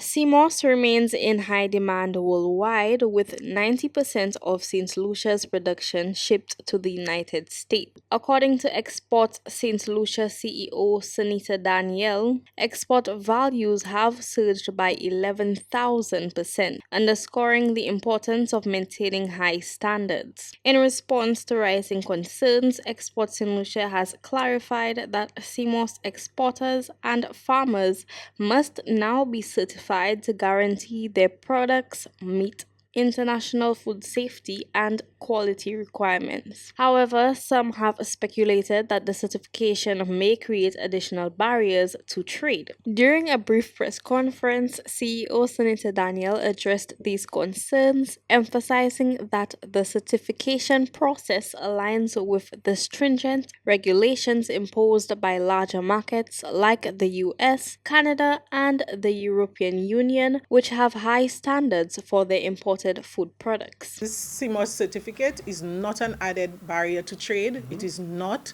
CMOS remains in high demand worldwide, with 90% of Saint Lucia's production shipped to the United States. According to Export Saint Lucia CEO Sunita Daniel, export values have surged by 11,000%, underscoring the importance of maintaining high standards. In response to rising concerns, Export Saint Lucia has clarified that CMOS exporters and farmers must now be certified to guarantee their products meet international food safety and quality requirements. However, some have speculated that the certification may create additional barriers to trade. During a brief press conference, CEO Senator Daniel addressed these concerns, emphasizing that the certification process aligns with the stringent regulations imposed by larger markets like the US, Canada, and the European Union, which have high standards for their imported food products. This CMOS certificate is not an added barrier to trade. It is not.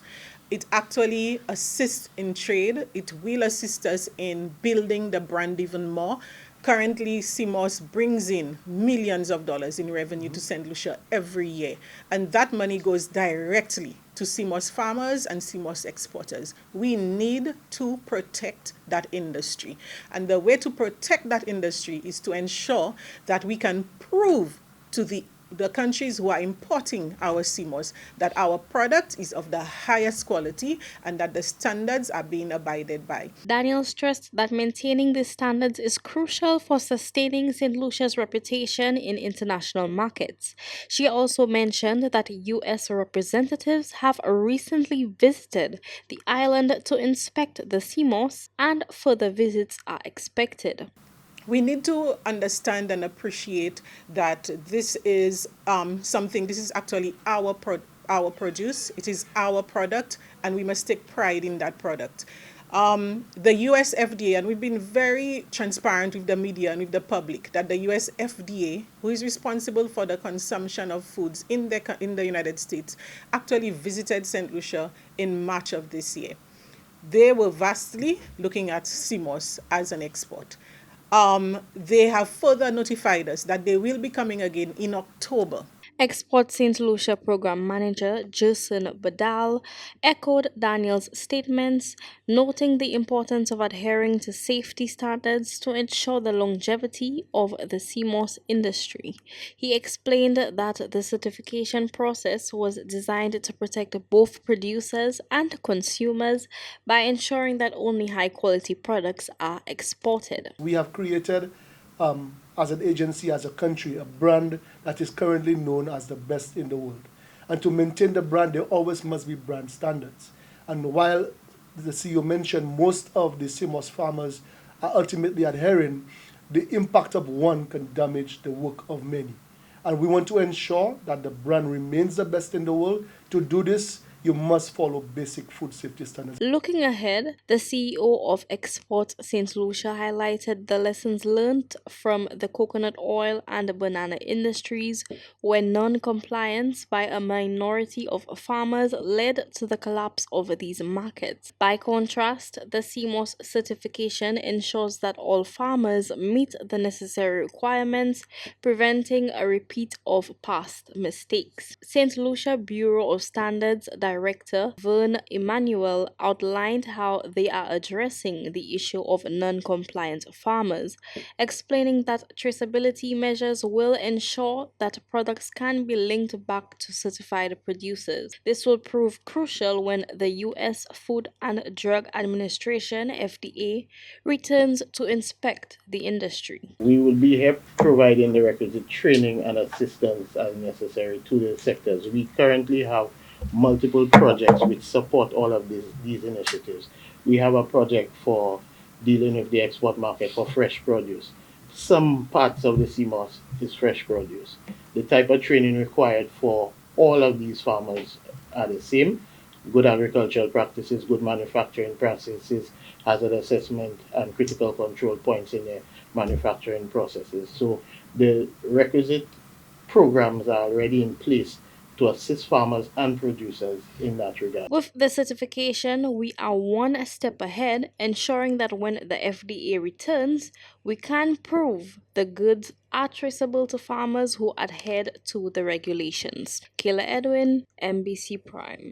It actually assists in trade. It will assist us in building the brand even more. Currently, CMOS brings in millions of dollars in revenue to Saint Lucia every year, and that money goes directly to CMOS farmers and CMOS exporters. We need to protect that industry, and the way to protect that industry is to ensure that we can prove to the countries who are importing our CMOS that our product is of the highest quality and that the standards are being abided by. Daniel stressed that maintaining these standards is crucial for sustaining St. Lucia's reputation in international markets. She also mentioned that U.S. representatives have recently visited the island to inspect the CMOS, and further visits are expected. We need to understand and appreciate that this is this is actually our produce, it is our product, and we must take pride in that product. The US FDA, and we've been very transparent with the media and with the public, that the US FDA, who is responsible for the consumption of foods in the United States, actually visited St. Lucia in March of this year. They were vastly looking at CMOS as an export. They have further notified us that they will be coming again in October. Export St. Lucia Program Manager Jason Badal echoed Daniel's statements, noting the importance of adhering to safety standards to ensure the longevity of the CMOS industry. He explained that the certification process was designed to protect both producers and consumers by ensuring that only high-quality products are exported. We have created as an agency, as a country, a brand that is currently known as the best in the world. And to maintain the brand, there always must be brand standards. And while the CEO mentioned most of the CMOS farmers are ultimately adhering, the impact of one can damage the work of many. And we want to ensure that the brand remains the best in the world. To do this, you must follow basic food safety standards. Looking ahead, the CEO of Export St. Lucia highlighted the lessons learned from the coconut oil and banana industries, where non-compliance by a minority of farmers led to the collapse of these markets. By contrast, the CMOS certification ensures that all farmers meet the necessary requirements, preventing a repeat of past mistakes. St. Lucia Bureau of Standards Director Vern Emmanuel outlined how they are addressing the issue of non-compliant farmers, explaining that traceability measures will ensure that products can be linked back to certified producers. This will prove crucial when the U.S. Food and Drug Administration (FDA) returns to inspect the industry. We will be providing the requisite training and assistance as necessary to the sectors. We currently have multiple projects which support all of these initiatives. We have a project for dealing with the export market for fresh produce. Some parts of the CMOS is fresh produce. The type of training required for all of these farmers are the same: good agricultural practices, good manufacturing practices, hazard assessment, and critical control points in their manufacturing processes. So the requisite programs are already in place to assist farmers and producers in that regard. With the certification, we are one step ahead, ensuring that when the FDA returns, we can prove the goods are traceable to farmers who adhered to the regulations. Kayla Edwin, MBC Prime.